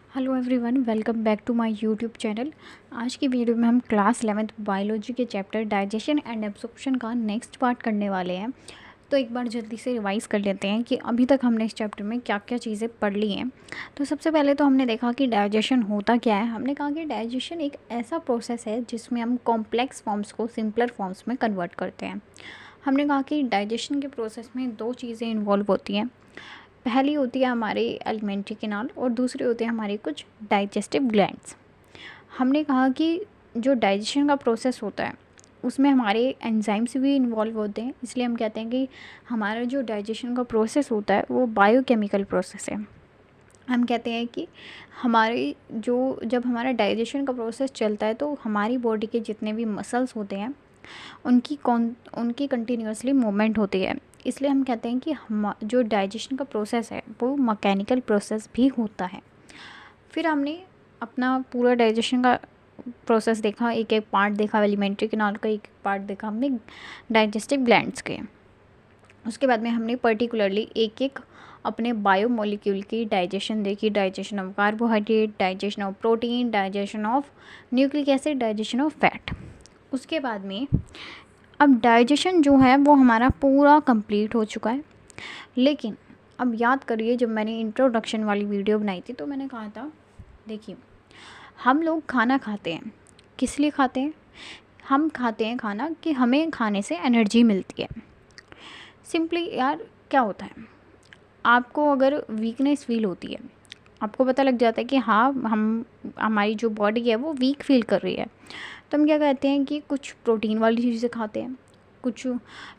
Hello everyone, welcome back to my YouTube channel. आज की video में हम क्लास 11th बायोलॉजी के चैप्टर डाइजेशन एंड एब्जॉर्प्शन का नेक्स्ट पार्ट करने वाले हैं। तो एक बार जल्दी से रिवाइज़ कर लेते हैं कि अभी तक हमने इस चैप्टर में क्या क्या चीज़ें पढ़ ली हैं। तो सबसे पहले तो हमने देखा कि डाइजेशन होता क्या है। हमने कहा कि डाइजेशन एक ऐसा प्रोसेस है जिसमें हम कॉम्प्लेक्स फॉर्म्स को सिंपलर फॉर्म्स में कन्वर्ट करते हैं। हमने कहा कि डाइजेशन के प्रोसेस में दो चीज़ें इन्वॉल्व होती हैं। पहली होती है हमारे एलिमेंट्री कैनाल और दूसरी होती है हमारे कुछ डाइजेस्टिव ग्लैंड्स। हमने कहा कि जो डाइजेशन का प्रोसेस होता है उसमें हमारे एंजाइम्स भी इन्वॉल्व होते हैं, इसलिए हम कहते हैं कि हमारा जो डाइजेशन का प्रोसेस होता है वो बायोकेमिकल प्रोसेस है। हम कहते हैं कि हमारी जब हमारा डाइजेशन का प्रोसेस चलता है तो हमारी बॉडी के जितने भी मसल्स होते हैं उनकी कंटिन्यूसली मूवमेंट होती है। इसलिए हम कहते हैं कि हम जो डाइजेशन का प्रोसेस है वो मैकेनिकल प्रोसेस भी होता है। फिर हमने अपना पूरा डाइजेशन का प्रोसेस देखा, एक एक पार्ट देखा, एलिमेंट्री कैनाल का एक एक पार्ट देखा हमने डाइजेस्टिव ग्लैंड्स के। उसके बाद में हमने पर्टिकुलरली एक एक अपने बायोमोलिक्यूल की डाइजेशन देखी, digestion of carbohydrate, digestion of protein, digestion of nucleic acid, digestion of fat. उसके बाद में अब डाइजेशन जो है वो हमारा पूरा कंप्लीट हो चुका है। लेकिन अब याद करिए, जब मैंने इंट्रोडक्शन वाली वीडियो बनाई थी तो मैंने कहा था, देखिए हम लोग खाना खाते हैं, किस लिए खाते हैं? हम खाते हैं खाना कि हमें खाने से एनर्जी मिलती है। सिंपली यार क्या होता है, आपको अगर वीकनेस फील होती है, आपको पता लग जाता है कि हाँ हमारी जो बॉडी है वो वीक फील कर रही है, तो हम क्या कहते हैं कि कुछ प्रोटीन वाली चीज़ें खाते हैं, कुछ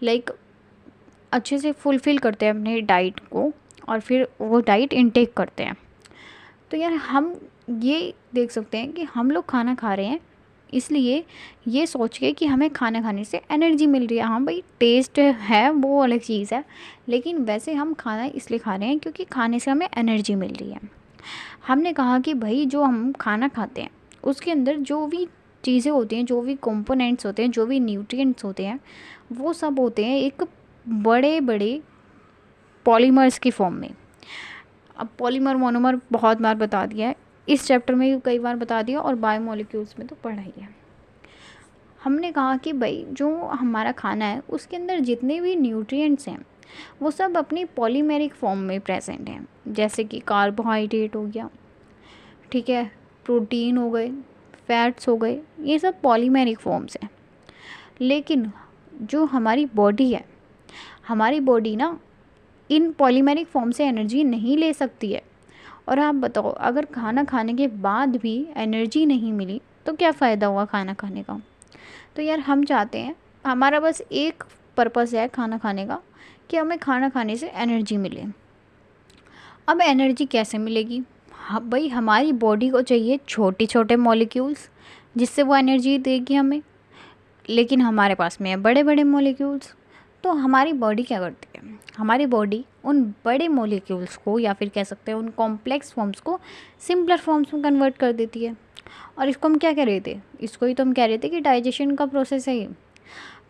लाइक अच्छे से फुलफ़िल करते हैं अपने डाइट को और फिर वो डाइट इनटेक करते हैं। तो यार हम ये देख सकते हैं कि हम लोग खाना खा रहे हैं इसलिए ये सोच के कि हमें खाना खाने से एनर्जी मिल रही है। हाँ भाई, टेस्ट है वो अलग चीज़ है, लेकिन वैसे हम खाना इसलिए खा रहे हैं क्योंकि खाने से हमें एनर्जी मिल रही है। हमने कहा कि भाई जो हम खाना खाते हैं उसके अंदर जो भी चीज़ें होती हैं, जो भी कंपोनेंट्स होते हैं, जो भी न्यूट्रिएंट्स होते हैं, वो सब होते हैं एक बड़े बड़े पॉलीमर्स की फॉर्म में। अब पॉलीमर मोनोमर बहुत बार बता दिया है, इस चैप्टर में भी कई बार बता दिया और बायोमोलिक्यूल्स में तो पढ़ा ही है। हमने कहा कि भाई जो हमारा खाना है उसके अंदर जितने भी न्यूट्रिएंट्स हैं वो सब अपनी पॉलीमेरिक फॉर्म में प्रेजेंट हैं। जैसे कि कार्बोहाइड्रेट हो गया, ठीक है, प्रोटीन हो गए, फैट्स हो गए, ये सब पॉलीमेरिक फॉर्म्स हैं। लेकिन जो हमारी बॉडी है, हमारी बॉडी ना इन पॉलीमेरिक फॉर्म से एनर्जी नहीं ले सकती है। और आप बताओ, अगर खाना खाने के बाद भी एनर्जी नहीं मिली तो क्या फ़ायदा हुआ खाना खाने का? तो यार हम चाहते हैं, हमारा बस एक पर्पज़ है खाना खाने का कि हमें खाना खाने से एनर्जी मिले। अब एनर्जी कैसे मिलेगी? हाँ भाई, हमारी बॉडी को चाहिए छोटे छोटे मॉलिक्यूल्स जिससे वो एनर्जी देगी हमें, लेकिन हमारे पास में है बड़े बड़े मॉलिक्यूल्स। तो हमारी बॉडी क्या करती है, हमारी बॉडी उन बड़े मॉलिक्यूल्स को या फिर कह सकते हैं उन कॉम्प्लेक्स फॉर्म्स को सिंपलर फॉर्म्स में कन्वर्ट कर देती है। और इसको हम क्या कह रहे थे, इसको ही तो हम कह रहे थे कि डाइजेशन का प्रोसेस है ये।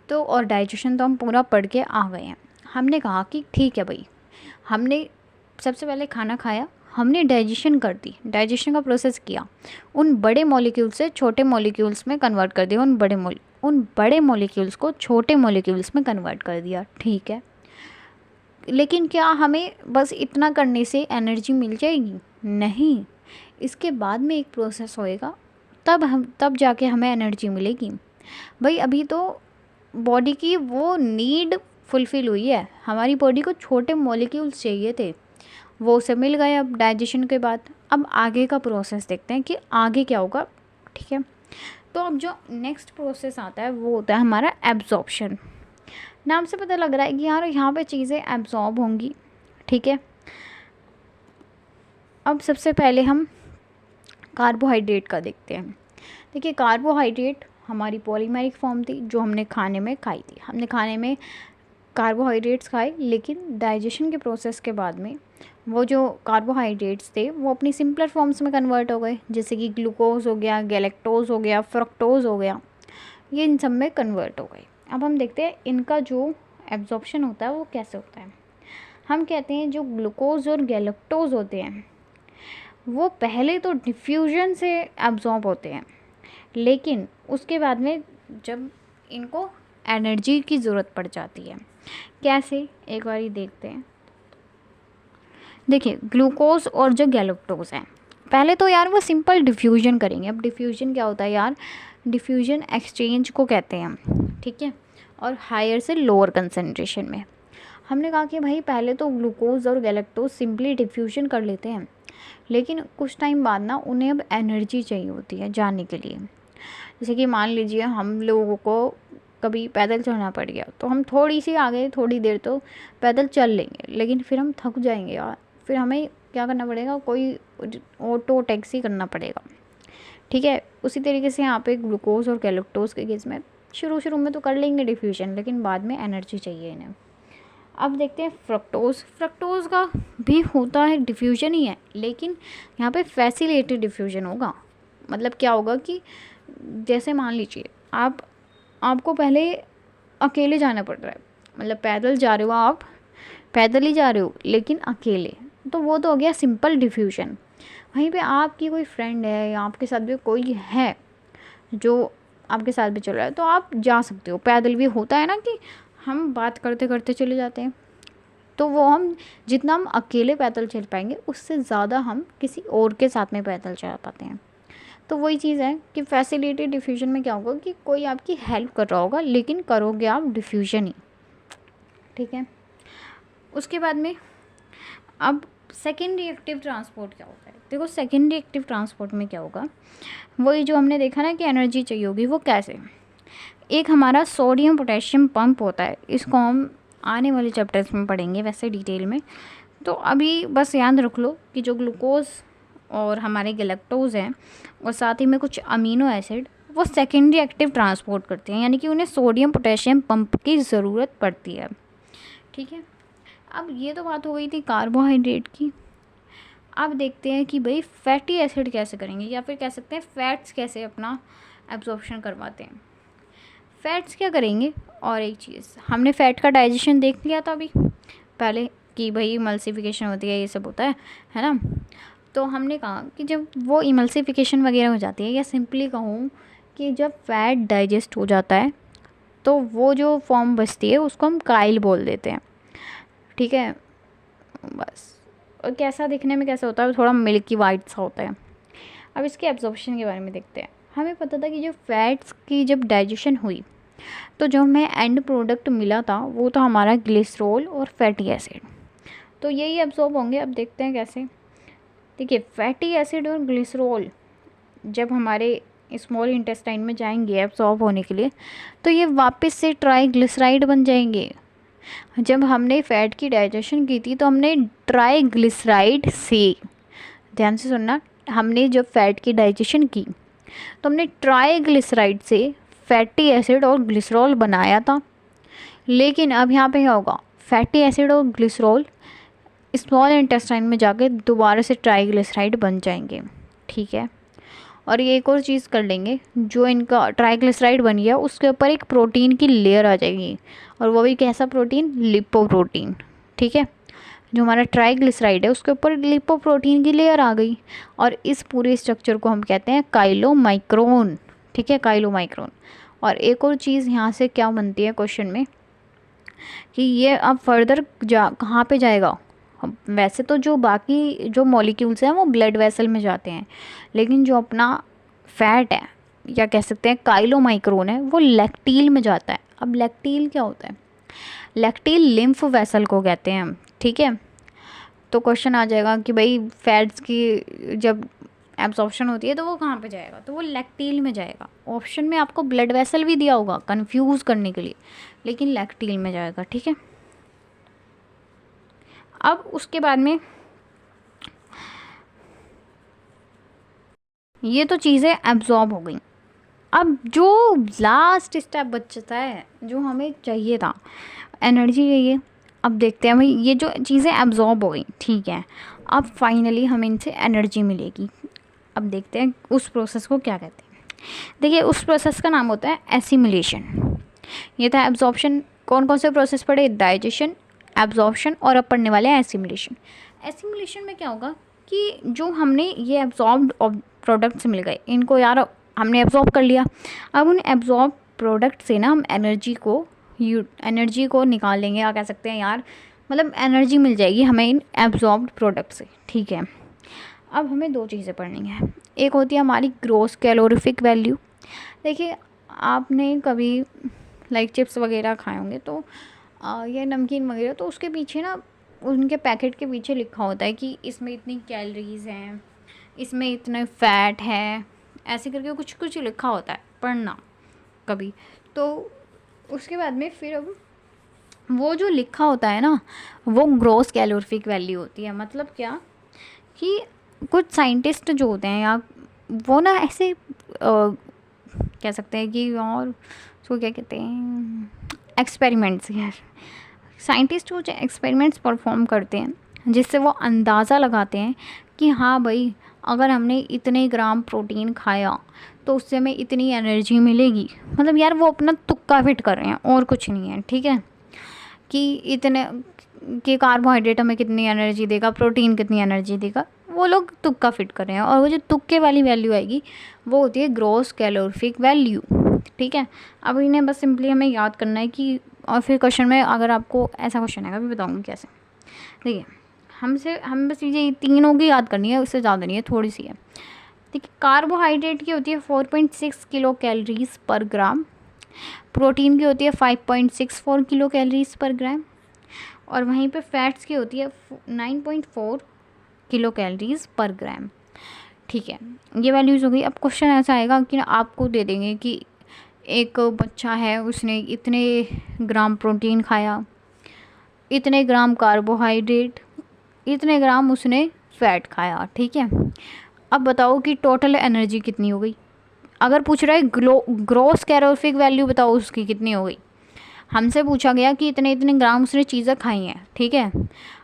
तो और डाइजेशन तो हम पूरा पढ़ के आ गए हैं। हमने कहा कि ठीक है भाई, हमने सबसे पहले खाना खाया, हमने डाइजेशन कर दी, डाइजेशन का प्रोसेस किया, उन बड़े मॉलिक्यूल से छोटे मॉलिक्यूल्स में कन्वर्ट कर दिया, उन बड़े मॉलिक्यूल्स को छोटे मॉलिक्यूल्स में कन्वर्ट कर दिया, ठीक है। लेकिन क्या हमें बस इतना करने से एनर्जी मिल जाएगी? नहीं, इसके बाद में एक प्रोसेस होएगा, तब जाके हमें एनर्जी मिलेगी। भाई अभी तो बॉडी की वो नीड फुलफ़िल हुई है, हमारी बॉडी को छोटे मॉलिक्यूल्स चाहिए थे, वो उसे मिल गए अब डाइजेशन के बाद। अब आगे का प्रोसेस देखते हैं कि आगे क्या होगा, ठीक है। तो अब जो नेक्स्ट प्रोसेस आता है वो होता है हमारा एब्जॉर्प्शन। नाम से पता लग रहा है कि यार यहाँ पे चीज़ें एब्जॉर्ब होंगी, ठीक है। अब सबसे पहले हम कार्बोहाइड्रेट का देखते हैं। देखिए, कार्बोहाइड्रेट हमारी पॉलीमेरिक फॉर्म थी जो हमने खाने में खाई थी। हमने खाने में कार्बोहाइड्रेट्स खाए, लेकिन डाइजेशन के प्रोसेस के बाद में वो जो कार्बोहाइड्रेट्स थे वो अपनी सिंपलर फॉर्म्स में कन्वर्ट हो गए, जैसे कि ग्लूकोज हो गया, गैलेक्टोज हो गया, फ्रक्टोज हो गया, ये इन सब में कन्वर्ट हो गए। अब हम देखते हैं इनका जो एब्जॉर्प्शन होता है वो कैसे होता है। हम कहते हैं जो ग्लूकोज और गैलेक्टोज होते हैं वो पहले तो डिफ्यूजन से एब्जॉर्ब होते हैं, लेकिन उसके बाद में जब इनको एनर्जी की ज़रूरत पड़ जाती है। कैसे, एक बार ही देखते हैं। देखिए, ग्लूकोज और जो गैलेक्टोज हैं, पहले तो यार वो सिंपल डिफ्यूजन करेंगे। अब डिफ्यूजन क्या होता है यार, डिफ्यूजन एक्सचेंज को कहते हैं हम, ठीक है, और हायर से लोअर कंसनट्रेशन में। हमने कहा कि भाई पहले तो ग्लूकोज और गैलेक्टोज सिंपली डिफ्यूजन कर लेते हैं, लेकिन कुछ टाइम बाद ना उन्हें अब एनर्जी चाहिए होती है जाने के लिए। जैसे कि मान लीजिए हम लोगों को कभी पैदल चलना पड़ गया, तो हम थोड़ी सी आगे थोड़ी देर तो पैदल चल लेंगे, लेकिन फिर हम थक जाएंगे यार, फिर हमें क्या करना पड़ेगा, कोई ऑटो टैक्सी करना पड़ेगा, ठीक है। उसी तरीके से यहाँ पे ग्लूकोज और गैलेक्टोज के केस में शुरू शुरू में तो कर लेंगे डिफ्यूजन, लेकिन बाद में एनर्जी चाहिए इन्हें। अब देखते हैं फ्रक्टोज। फ्रक्टोज का भी होता है डिफ्यूजन ही है, लेकिन यहाँ पे फैसिलिटेटेड डिफ्यूजन होगा। मतलब क्या होगा कि जैसे मान लीजिए आपको पहले अकेले जाना पड़ रहा है, मतलब पैदल जा रहे हो आप, पैदल ही जा रहे हो लेकिन अकेले, तो वो तो हो गया सिंपल डिफ्यूजन। वहीं पे आपकी कोई फ्रेंड है या आपके साथ भी कोई है जो आपके साथ भी चल रहा है, तो आप जा सकते हो पैदल भी। होता है ना कि हम बात करते करते चले जाते हैं, तो वो हम जितना हम अकेले पैदल चल पाएंगे उससे ज़्यादा हम किसी और के साथ में पैदल चल पाते हैं। तो वही चीज़ है कि फैसिलिटेटेड डिफ्यूजन में क्या होगा कि कोई आपकी हेल्प कर रहा होगा, लेकिन करोगे आप डिफ्यूजन ही, ठीक है। उसके बाद में अब सेकेंडरी एक्टिव ट्रांसपोर्ट क्या होता है। देखो, सेकेंडरी एक्टिव ट्रांसपोर्ट में क्या होगा, वही जो हमने देखा ना कि एनर्जी चाहिए होगी, वो कैसे। एक हमारा सोडियम पोटेशियम पंप होता है, इसको हम आने वाले चैप्टर्स में पढ़ेंगे वैसे डिटेल में। तो अभी बस याद रख लो कि जो ग्लूकोज और हमारे गैलेक्टोज हैं और साथ ही में कुछ अमीनो एसिड, वो सेकेंडरी एक्टिव ट्रांसपोर्ट करते हैं, यानी कि उन्हें सोडियम पोटेशियम पंप की ज़रूरत पड़ती है, ठीक है। अब ये तो बात हो गई थी कार्बोहाइड्रेट की। अब देखते हैं कि भाई फैटी एसिड कैसे करेंगे, या फिर कह सकते हैं फैट्स कैसे अपना एब्जॉर्प्शन करवाते हैं। फैट्स क्या करेंगे, और एक चीज़ हमने फ़ैट का डाइजेशन देख लिया था अभी पहले कि भाई इमल्सिफिकेशन होती है, ये सब होता है ना। तो हमने कहा कि जब वो इमल्सिफिकेशन वगैरह हो जाती है, या सिंपली कहूँ कि जब फैट डाइजेस्ट हो जाता है, तो वो जो फॉर्म बचती है उसको हम काइल बोल देते हैं, ठीक है। बस, और कैसा दिखने में कैसा होता है, थोड़ा मिल्की वाइट सा होता है। अब इसके एब्जॉर्प्शन के बारे में देखते हैं। हमें पता था कि जो फैट्स की जब डाइजेशन हुई, तो जो हमें एंड प्रोडक्ट मिला था वो था हमारा ग्लिसरॉल और फैटी एसिड। तो यही एब्जॉर्ब होंगे। अब देखते हैं कैसे। देखिए, फैटी एसिड और ग्लिसरॉल जब हमारे स्मॉल इंटेस्टाइन में जाएंगे एब्जॉर्ब होने के लिए, तो ये वापस से ट्राइग्लिसराइड बन जाएंगे। जब हमने फ़ैट की डाइजेशन की थी, तो हमने ट्राइग्लिसराइड से, ध्यान से सुनना, हमने जब फ़ैट की डाइजेशन की तो हमने ट्राइग्लिसराइड से फैटी एसिड और ग्लिसरॉल बनाया था। लेकिन अब यहाँ पे क्या होगा, फैटी एसिड और ग्लिसरॉल स्मॉल इंटेस्टाइन में जाके दोबारा से ट्राइग्लिसराइड बन जाएंगे, ठीक है। और ये एक और चीज़ कर लेंगे, जो इनका ट्राइग्लिसराइड बन गया उसके ऊपर एक प्रोटीन की लेयर आ जाएगी, और वो भी कैसा प्रोटीन, लिपोप्रोटीन, ठीक है। जो हमारा ट्राइग्लिसराइड है उसके ऊपर लिपोप्रोटीन की लेयर आ गई, और इस पूरे स्ट्रक्चर को हम कहते हैं काइलोमाइक्रोन, ठीक है, काइलोमाइक्रोन। और एक और चीज़ यहाँ से क्या बनती है क्वेश्चन में, कि ये अब फर्दर कहाँ पे जाएगा। वैसे तो जो बाकी जो मॉलिक्यूल्स हैं वो ब्लड वेसल में जाते हैं, लेकिन जो अपना फैट है, या कह सकते हैं काइलोमाइक्रोन है, वो लैक्टील में जाता है। अब लैक्टील क्या होता है, लैक्टील लिम्फ वेसल को कहते हैं हम, ठीक है। तो क्वेश्चन आ जाएगा कि भाई फैट्स की जब एब्जॉर्प्शन होती है तो वो कहाँ पे जाएगा, तो वो लैक्टील में जाएगा। ऑप्शन में आपको ब्लड वेसल भी दिया होगा कंफ्यूज करने के लिए, लेकिन लैक्टील में जाएगा, ठीक है। अब उसके बाद में ये तो चीज़ें एब्जॉर्ब हो गई। अब जो लास्ट स्टेप बचता है, जो हमें चाहिए था, एनर्जी चाहिए। अब देखते हैं भाई, ये जो चीज़ें एब्जॉर्ब हो गई, ठीक है, अब फाइनली हमें इनसे एनर्जी मिलेगी। अब देखते हैं उस प्रोसेस को क्या कहते हैं। देखिए, उस प्रोसेस का नाम होता है एसिमिलेशन। ये था एब्जॉर्प्शन। कौन कौन से प्रोसेस पढ़े, डाइजेशन, एब्जॉर्प्शन, और अब पढ़ने वाले हैं एसिमिलेशन। एसिमिलेशन में क्या होगा कि जो हमने ये एब्जॉर्ब्ड प्रोडक्ट्स मिल गए, इनको यार हमने एब्जॉर्ब कर लिया। अब उन एब्जॉर्ब प्रोडक्ट से ना हम एनर्जी को निकाल लेंगे, या कह सकते हैं यार मतलब एनर्जी मिल जाएगी हमें इन एब्जॉर्ब्ड प्रोडक्ट से। ठीक है, अब हमें दो चीज़ें पढ़नी है। एक होती है हमारी ग्रॉस कैलोरीफिक वैल्यू। देखिए आपने कभी लाइक चिप्स वगैरह खाए होंगे तो या नमकीन वगैरह, तो उसके पीछे ना उनके पैकेट के पीछे लिखा होता है कि इसमें इतनी कैलोरीज हैं, इसमें इतने फैट है, ऐसे करके कुछ कुछ लिखा होता है, पढ़ना कभी। तो उसके बाद में फिर अब वो जो लिखा होता है ना वो ग्रॉस कैलोरीफिक वैल्यू होती है। मतलब क्या कि कुछ साइंटिस्ट जो होते हैं या वो ना ऐसे कह सकते हैं कि, और उसको क्या कहते हैं, एक्सपेरिमेंट्स। यार साइंटिस्ट कुछ एक्सपेरिमेंट्स परफॉर्म करते हैं जिससे वो अंदाज़ा लगाते हैं कि हाँ भाई अगर हमने इतने ग्राम प्रोटीन खाया तो उससे हमें इतनी एनर्जी मिलेगी। मतलब यार वो अपना तुक्का फिट कर रहे हैं और कुछ नहीं है। ठीक है, कि इतने कि कार्बोहाइड्रेट हमें कितनी एनर्जी देगा, प्रोटीन कितनी एनर्जी देगा, वो लोग तुक्का फिट कर रहे हैं। और वो जो तुक्के वाली वैल्यू आएगी वो होती है ग्रॉस कैलोरीफिक वैल्यू। ठीक है, अब इन्हें बस सिंपली हमें याद करना है कि, और फिर क्वेश्चन में अगर आपको ऐसा क्वेश्चन आएगा भी बताऊँगी कैसे। देखिए हम बस ये तीनों की याद करनी है, उससे ज़्यादा नहीं है, थोड़ी सी है। देखिए कार्बोहाइड्रेट की होती है 4.6 किलो कैलोरीज पर ग्राम, प्रोटीन की होती है 5.64 किलो कैलोरीज पर ग्राम, और वहीं पे फैट्स की होती है 9.4 किलो कैलोरीज पर ग्राम। ठीक है, ये वैल्यूज़ हो गई। अब क्वेश्चन ऐसा आएगा कि आपको दे देंगे कि एक बच्चा है उसने इतने ग्राम प्रोटीन खाया, इतने ग्राम कार्बोहाइड्रेट, इतने ग्राम उसने फैट खाया। ठीक है, अब बताओ कि टोटल एनर्जी कितनी हो गई। अगर पूछ रहा है ग्रॉस कैलोरीफिक वैल्यू बताओ उसकी कितनी हो गई। हमसे पूछा गया कि इतने इतने ग्राम उसने चीज़ें खाई हैं। ठीक है,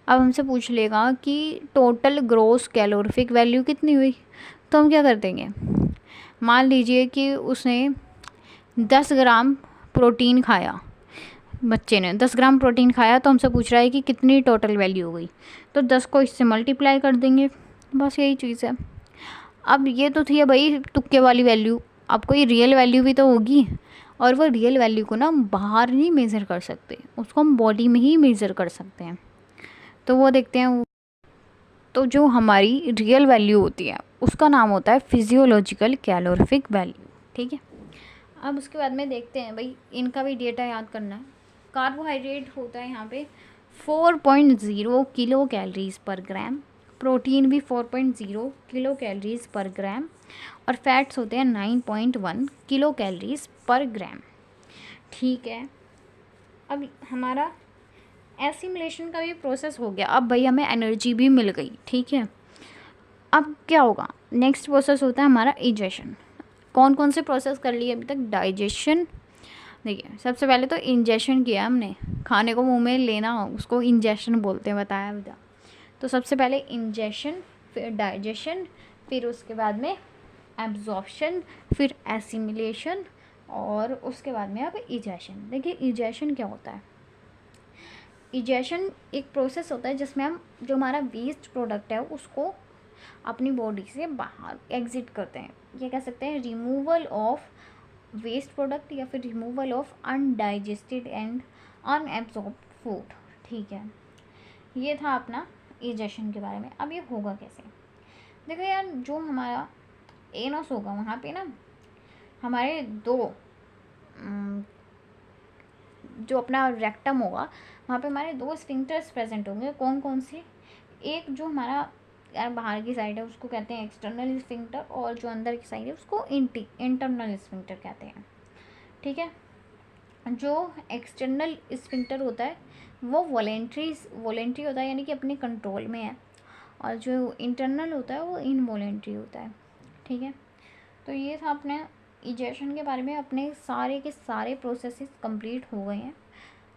अब हमसे पूछ लेगा कि टोटल ग्रॉस कैलोरीफिक वैल्यू कितनी हुई, तो हम क्या कर देंगे। मान लीजिए कि उसने 10 ग्राम प्रोटीन खाया, बच्चे ने 10 ग्राम प्रोटीन खाया, तो हमसे पूछ रहा है कि कितनी टोटल वैल्यू हो गई, तो 10 को इससे मल्टीप्लाई कर देंगे। बस यही चीज़ है। अब ये तो थी भाई तुक्के वाली वैल्यू, अब कोई रियल वैल्यू भी तो होगी, और वो रियल वैल्यू को ना हम बाहर नहीं मेज़र कर सकते, उसको हम बॉडी में ही मेज़र कर सकते हैं। तो वो देखते हैं। तो जो हमारी रियल वैल्यू होती है उसका नाम होता है फिजियोलॉजिकल कैलोरीफिक वैल्यू। ठीक है, अब उसके बाद में देखते हैं भाई इनका भी डेटा याद करना है। कार्बोहाइड्रेट होता है यहाँ पे 4.0 किलो कैलोरीज पर ग्राम, प्रोटीन भी 4.0 किलो कैलोरीज पर ग्राम, और फैट्स होते हैं 9.1 किलो कैलोरीज पर ग्राम। ठीक है, अब हमारा एसिमुलेशन का भी प्रोसेस हो गया। अब भाई हमें एनर्जी भी मिल गई। ठीक है, अब क्या होगा, नेक्स्ट प्रोसेस होता है हमारा इजेशन। कौन कौन से प्रोसेस कर लिए अभी तक, डाइजेशन। देखिए सबसे पहले तो इंजेशन किया हमने, खाने को मुंह में लेना उसको इंजेशन बोलते हैं, बताया बेटा। तो सबसे पहले इंजेशन, फिर डाइजेशन, फिर उसके बाद में एब्जॉर्प्शन, फिर एसिमिलेशन, और उसके बाद में अब इजेशन। देखिए इजेशन क्या होता है। इजेशन एक प्रोसेस होता है जिसमें हम जो हमारा वेस्ट प्रोडक्ट है उसको अपनी बॉडी से बाहर एग्जिट करते हैं। ये कह सकते हैं रिमूवल ऑफ वेस्ट प्रोडक्ट या फिर removal of undigested and unabsorbed food. ठीक है, ये था अपना इजेशन के बारे में। अब ये होगा कैसे, देखो यार जो हमारा एनोस होगा वहाँ पे ना हमारे दो जो अपना रेक्टम होगा वहाँ पे हमारे दो स्फिंक्टर्स प्रेजेंट होंगे। कौन कौन से, एक जो हमारा यार बाहर की साइड है उसको कहते हैं एक्सटर्नल स्फिंक्टर, और जो अंदर की साइड है उसको इंटरनल स्फिंक्टर कहते हैं। ठीक है, जो एक्सटर्नल स्फिंक्टर होता है वो वॉलेंट्री होता है, यानी कि अपने कंट्रोल में है, और जो इंटरनल होता है वो इनवॉलेंट्री होता है। ठीक है, तो ये था अपने इजेशन के बारे में। अपने सारे के सारे प्रोसेसेस कंप्लीट हो गए हैं।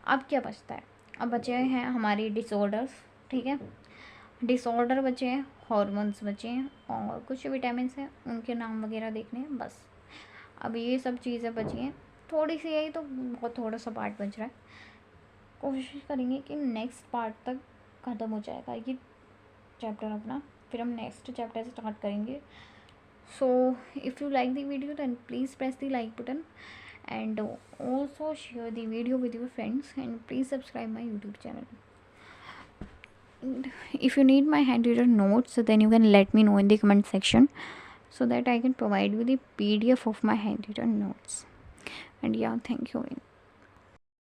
अब क्या बचता है, अब बचे हैं हमारी डिसऑर्डर्स। ठीक है, डिसऑर्डर बचे हैं, हॉर्मोन्स बचे हैं, और कुछ विटामिन हैं उनके नाम वगैरह देखने हैं बस। अब ये सब चीज़ें बची हैं, थोड़ी सी यही तो बहुत थोड़ा सा पार्ट बच रहा है। कोशिश करेंगे कि नेक्स्ट पार्ट तक ख़त्म हो जाएगा ये चैप्टर अपना। फिर हम नेक्स्ट चैप्टर स्टार्ट करेंगे. So if you like the video, then please press the like button, and also share the video with your friends, and please subscribe my YouTube channel. And if you need my handwritten notes, then you can let me know in the comment section so that I can provide you the PDF of my handwritten notes. And yeah, thank you very much.